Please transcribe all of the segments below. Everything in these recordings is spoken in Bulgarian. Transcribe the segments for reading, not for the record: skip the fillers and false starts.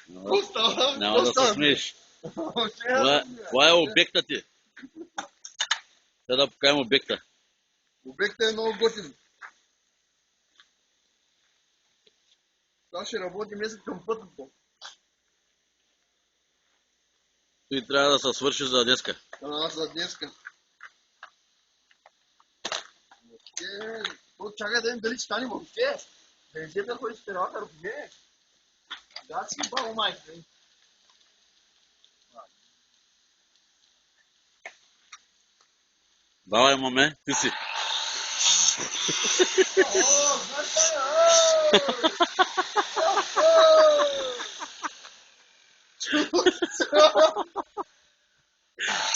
Няма да се смееш. Това е обекта ти. Трябва да покажем обекта. Обектът е много готин. Това ще работи месец към пътното. Той трябва да се свърши за днеска. За днеска. Чакай да им дали стане въобще. Да не вземе да ходиш с тералата ръкове. Да си баба майка. Давай, маме, ти си.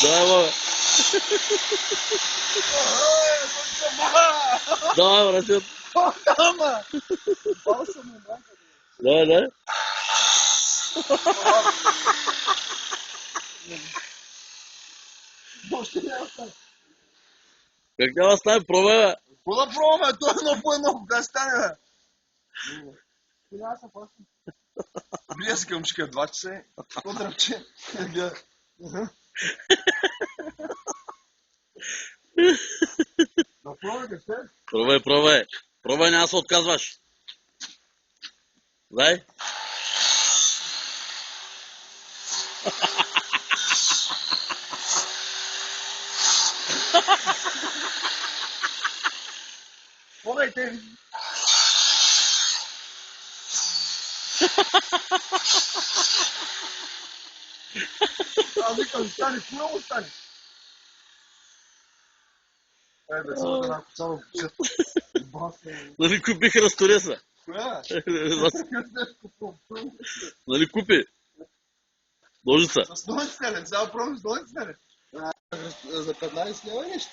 Давай, маме. Давай, брат. Давай, давай. Как няма стане? Пробай, бе. Какво да пробваме? Това е едно по едно. Кога стане, бе? Вие си към шика 2 часа. Какво дръпче? Да пробвайте все. Пробай, пробай. Пробай, няма да се отказваш. Дай. Пробайте. Аз викам, стане, хубаво стане. Айде, само една само пишат. Нали купих разтореса? Коя? Нали купи? Ножица. С ножица ли? Сега пробвам с ножица ли? За 15 лева нещо.